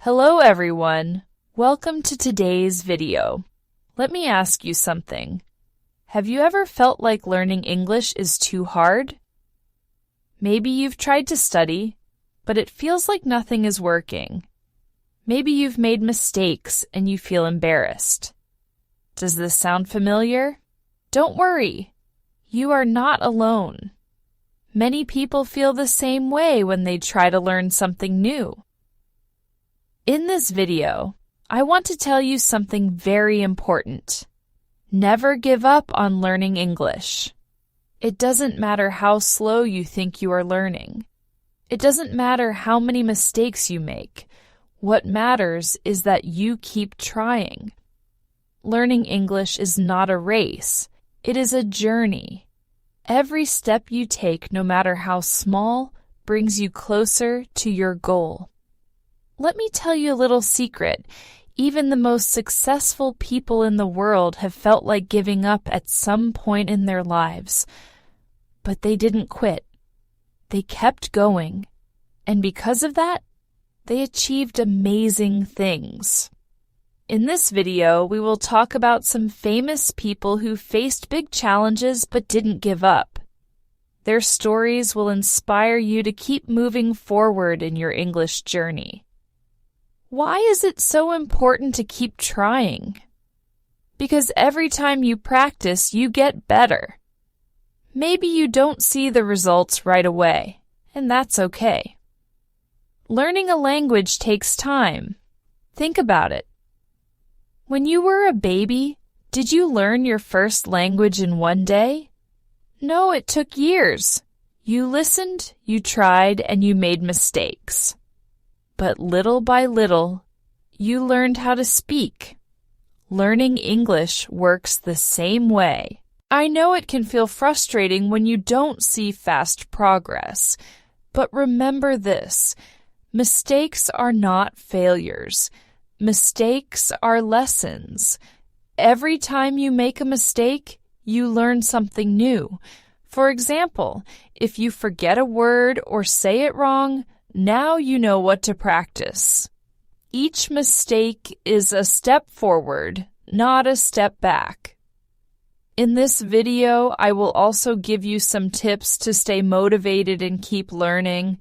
Hello everyone. Welcome to today's video. Let me ask you something. Have you ever felt like learning English is too hard? Maybe you've tried to study, but it feels like nothing is working. Maybe you've made mistakes and you feel embarrassed. Does this sound familiar? Don't worry. You are not alone. Many people feel the same way when they try to learn something new. In this video, I want to tell you something very important. Never give up on learning English. It doesn't matter how slow you think you are learning. It doesn't matter how many mistakes you make. What matters is that you keep trying. Learning English is not a race. It is a journey. Every step you take, no matter how small, brings you closer to your goal. Let me tell you a little secret. Even the most successful people in the world have felt like giving up at some point in their lives. But they didn't quit. They kept going. And because of that, they achieved amazing things. In this video, we will talk about some famous people who faced big challenges but didn't give up. Their stories will inspire you to keep moving forward in your English journey. Why is it so important to keep trying? Because every time you practice, you get better. Maybe you don't see the results right away, and that's okay. Learning a language takes time. Think about it. When you were a baby, did you learn your first language in one day? No, it took years. You listened, you tried, and you made mistakes. But little by little, you learned how to speak. Learning English works the same way. I know it can feel frustrating when you don't see fast progress, but remember this: mistakes are not failures. Mistakes are lessons. Every time you make a mistake, you learn something new. For example, if you forget a word or say it wrong, now you know what to practice. Each mistake is a step forward, not a step back. In this video, I will also give you some tips to stay motivated and keep learning.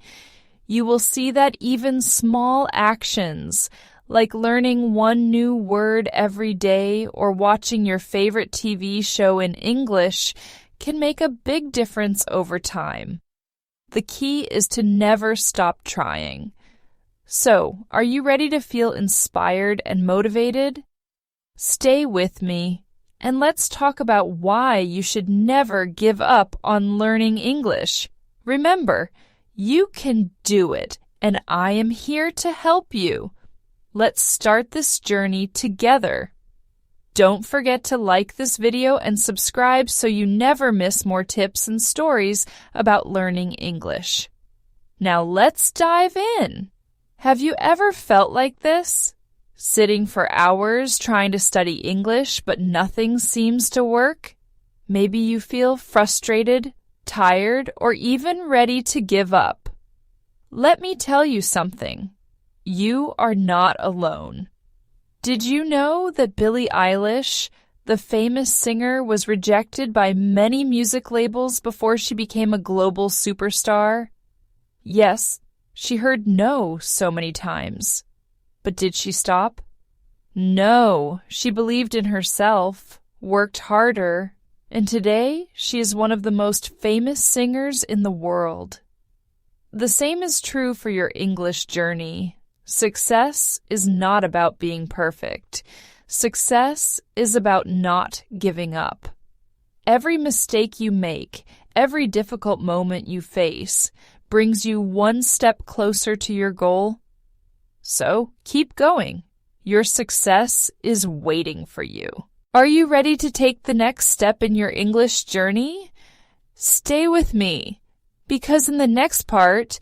You will see that even small actions, like learning one new word every day or watching your favorite TV show in English, can make a big difference over time. The key is to never stop trying. So, are you ready to feel inspired and motivated? Stay with me, and let's talk about why you should never give up on learning English. Remember, you can do it, and I am here to help you. Let's start this journey together. Don't forget to like this video and subscribe so you never miss more tips and stories about learning English. Now let's dive in. Have you ever felt like this? Sitting for hours trying to study English but nothing seems to work? Maybe you feel frustrated, tired, or even ready to give up. Let me tell you something. You are not alone. Did you know that Billie Eilish, the famous singer, was rejected by many music labels before she became a global superstar? Yes, she heard no so many times. But did she stop? No, she believed in herself, worked harder, and today she is one of the most famous singers in the world. The same is true for your English journey. Success is not about being perfect. Success is about not giving up. Every mistake you make, every difficult moment you face, brings you one step closer to your goal. So, keep going. Your success is waiting for you. Are you ready to take the next step in your English journey? Stay with me, because in the next part,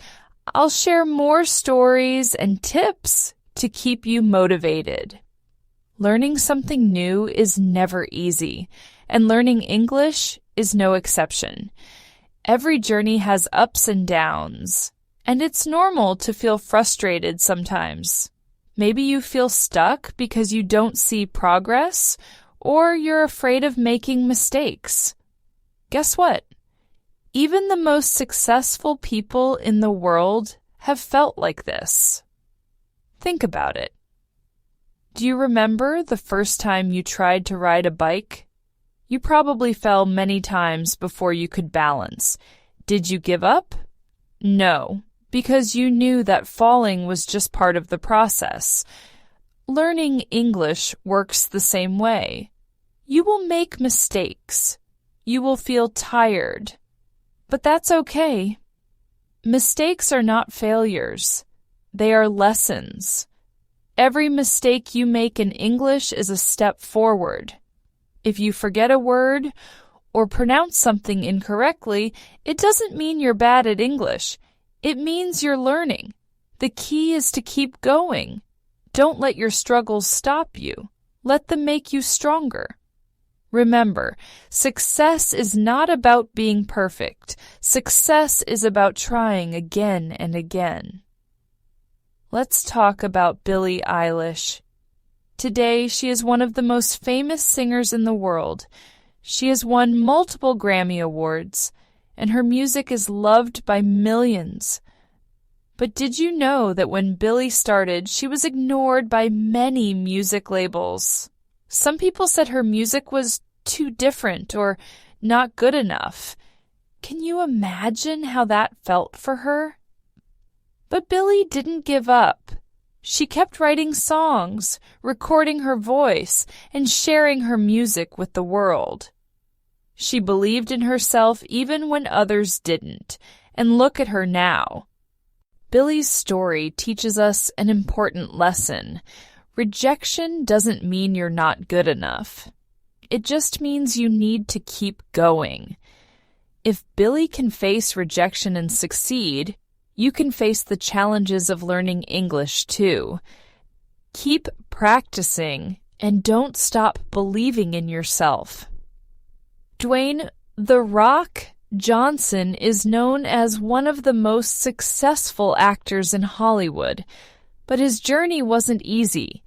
I'll share more stories and tips to keep you motivated. Learning something new is never easy, and learning English is no exception. Every journey has ups and downs, and it's normal to feel frustrated sometimes. Maybe you feel stuck because you don't see progress, or you're afraid of making mistakes. Guess what? Even the most successful people in the world have felt like this. Think about it. Do you remember the first time you tried to ride a bike? You probably fell many times before you could balance. Did you give up? No, because you knew that falling was just part of the process. Learning English works the same way. You will make mistakes. You will feel tired. But that's okay. Mistakes are not failures. They are lessons. Every mistake you make in English is a step forward. If you forget a word or pronounce something incorrectly, it doesn't mean you're bad at English. It means you're learning. The key is to keep going. Don't let your struggles stop you. Let them make you stronger. Remember, success is not about being perfect. Success is about trying again and again. Let's talk about Billie Eilish. Today, she is one of the most famous singers in the world. She has won multiple Grammy Awards, and her music is loved by millions. But did you know that when Billie started, she was ignored by many music labels? Some people said her music was too different or not good enough. Can you imagine how that felt for her? But Billie didn't give up. She kept writing songs, recording her voice, and sharing her music with the world. She believed in herself even when others didn't, and look at her now. Billie's story teaches us an important lesson. Rejection doesn't mean you're not good enough. It just means you need to keep going. If Billie can face rejection and succeed, you can face the challenges of learning English too. Keep practicing and don't stop believing in yourself. Dwayne "The Rock" Johnson is known as one of the most successful actors in Hollywood, but his journey wasn't easy.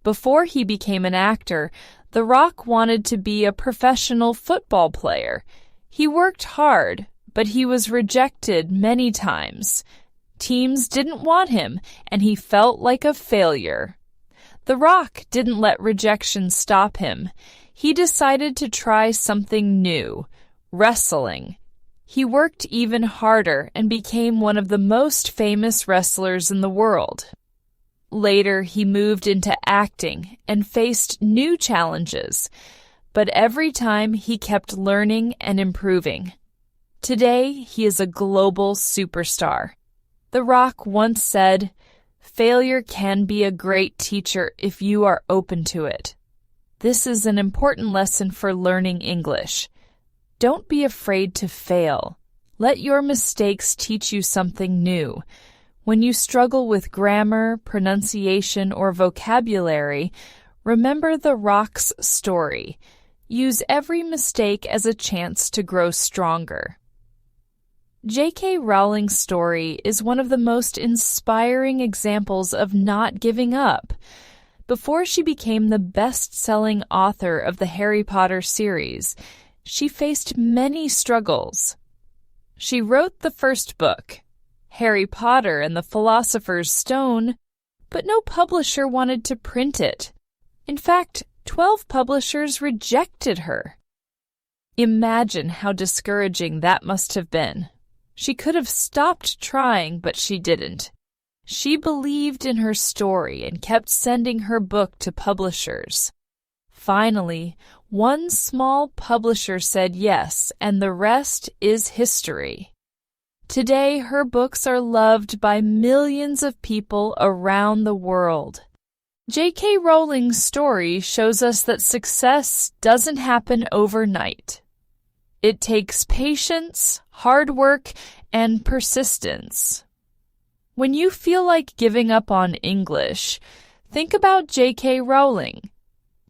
Before he became an actor, The Rock wanted to be a professional football player. He worked hard, but he was rejected many times. Teams didn't want him, and he felt like a failure. The Rock didn't let rejection stop him. He decided to try something new, wrestling. He worked even harder and became one of the most famous wrestlers in the world. Later, he moved into acting and faced new challenges, but every time he kept learning and improving. Today, he is a global superstar. The Rock once said, "Failure can be a great teacher if you are open to it." This is an important lesson for learning English. Don't be afraid to fail. Let your mistakes teach you something new. When you struggle with grammar, pronunciation, or vocabulary, remember The Rock's story. Use every mistake as a chance to grow stronger. J.K. Rowling's story is one of the most inspiring examples of not giving up. Before she became the best-selling author of the Harry Potter series, she faced many struggles. She wrote the first book, Harry Potter and the Philosopher's Stone, but no publisher wanted to print it. In fact, 12 publishers rejected her. Imagine how discouraging that must have been. She could have stopped trying, but she didn't. She believed in her story and kept sending her book to publishers. Finally, one small publisher said yes, and the rest is history. Today, her books are loved by millions of people around the world. J.K. Rowling's story shows us that success doesn't happen overnight. It takes patience, hard work, and persistence. When you feel like giving up on English, think about J.K. Rowling.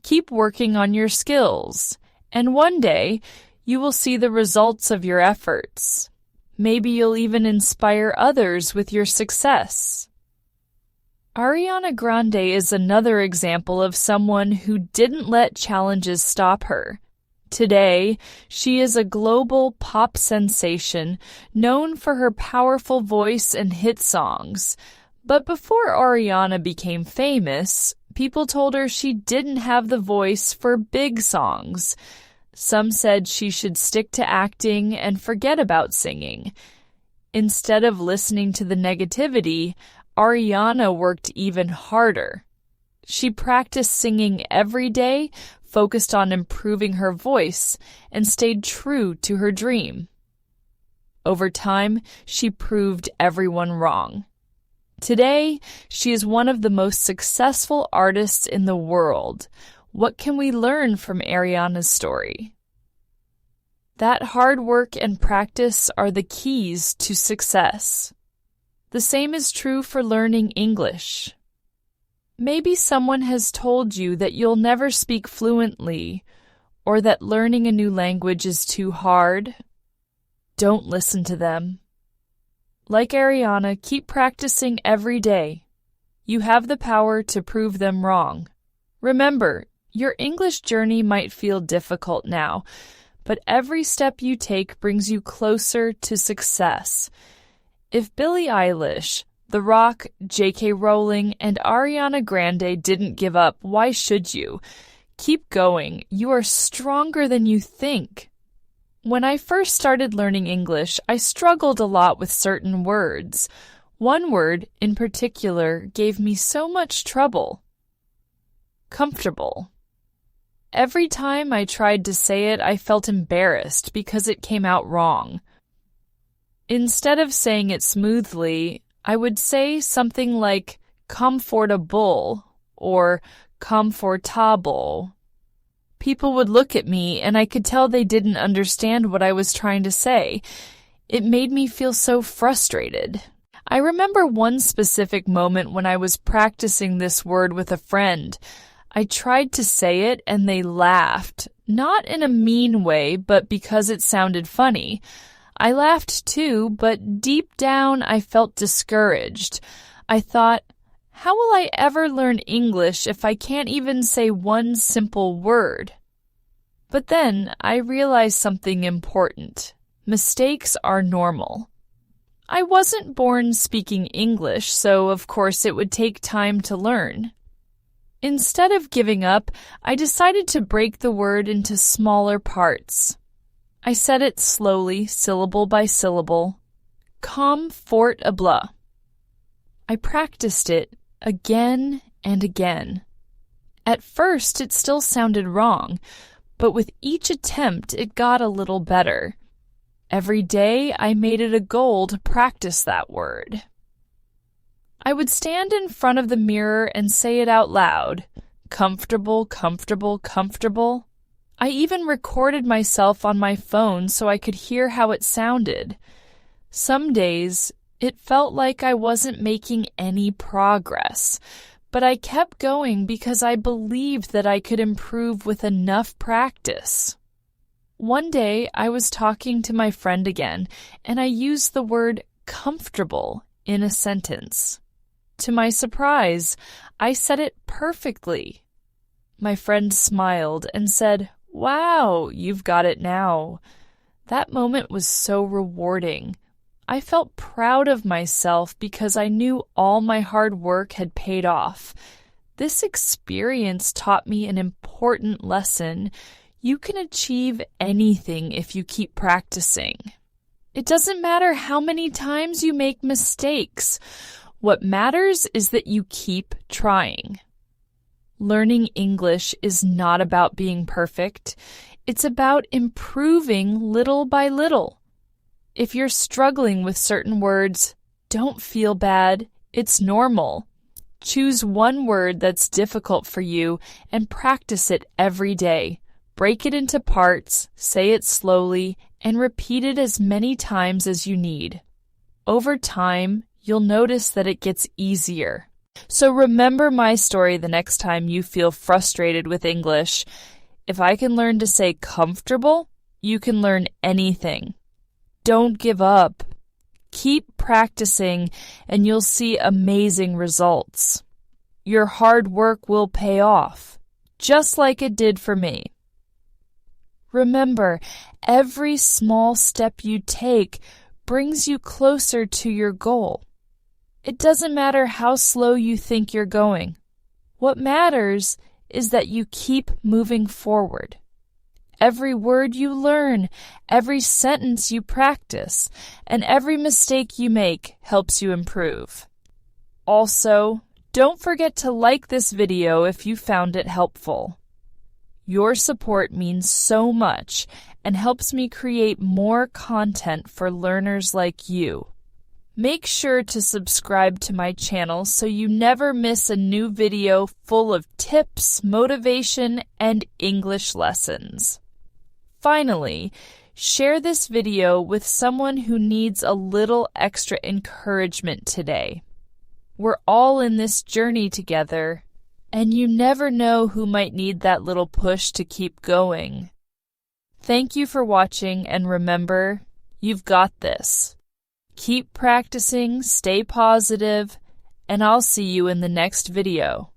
Keep working on your skills, and one day you will see the results of your efforts. Maybe you'll even inspire others with your success. Ariana Grande is another example of someone who didn't let challenges stop her. Today, she is a global pop sensation known for her powerful voice and hit songs. But before Ariana became famous, people told her she didn't have the voice for big songs. Some said she should stick to acting and forget about singing. Instead of listening to the negativity, Ariana worked even harder. She practiced singing every day, focused on improving her voice, and stayed true to her dream. Over time, she proved everyone wrong. Today, she is one of the most successful artists in the world. What can we learn from Ariana's story? That hard work and practice are the keys to success. The same is true for learning English. Maybe someone has told you that you'll never speak fluently, or that learning a new language is too hard. Don't listen to them. Like Ariana, keep practicing every day. You have the power to prove them wrong. Remember, your English journey might feel difficult now, but every step you take brings you closer to success. If Billie Eilish, The Rock, J.K. Rowling, and Ariana Grande didn't give up, why should you? Keep going. You are stronger than you think. When I first started learning English, I struggled a lot with certain words. One word, in particular, gave me so much trouble. Comfortable. Every time I tried to say it, I felt embarrassed because it came out wrong. Instead of saying it smoothly, I would say something like comfortable or comfortable. People would look at me and I could tell they didn't understand what I was trying to say. It made me feel so frustrated. I remember one specific moment when I was practicing this word with a friend. I tried to say it and they laughed, not in a mean way, but because it sounded funny. I laughed too, but deep down I felt discouraged. I thought, how will I ever learn English if I can't even say one simple word? But then I realized something important. Mistakes are normal. I wasn't born speaking English, so of course it would take time to learn. Instead of giving up, I decided to break the word into smaller parts. I said it slowly, syllable by syllable. Comfortable. I practiced it again and again. At first, it still sounded wrong, but with each attempt, it got a little better. Every day, I made it a goal to practice that word. I would stand in front of the mirror and say it out loud. Comfortable, comfortable, comfortable. I even recorded myself on my phone so I could hear how it sounded. Some days, it felt like I wasn't making any progress, but I kept going because I believed that I could improve with enough practice. One day, I was talking to my friend again, and I used the word comfortable in a sentence. To my surprise, I said it perfectly. My friend smiled and said, "Wow, you've got it now." That moment was so rewarding. I felt proud of myself because I knew all my hard work had paid off. This experience taught me an important lesson. You can achieve anything if you keep practicing. It doesn't matter how many times you make mistakes. What matters is that you keep trying. Learning English is not about being perfect. It's about improving little by little. If you're struggling with certain words, don't feel bad. It's normal. Choose one word that's difficult for you and practice it every day. Break it into parts, say it slowly, and repeat it as many times as you need. Over time, you'll notice that it gets easier. So remember my story the next time you feel frustrated with English. If I can learn to say comfortable, you can learn anything. Don't give up. Keep practicing and you'll see amazing results. Your hard work will pay off, just like it did for me. Remember, every small step you take brings you closer to your goal. It doesn't matter how slow you think you're going. What matters is that you keep moving forward. Every word you learn, every sentence you practice, and every mistake you make helps you improve. Also, don't forget to like this video if you found it helpful. Your support means so much and helps me create more content for learners like you. Make sure to subscribe to my channel so you never miss a new video full of tips, motivation, and English lessons. Finally, share this video with someone who needs a little extra encouragement today. We're all in this journey together, and you never know who might need that little push to keep going. Thank you for watching, and remember, you've got this. Keep practicing, stay positive, and I'll see you in the next video.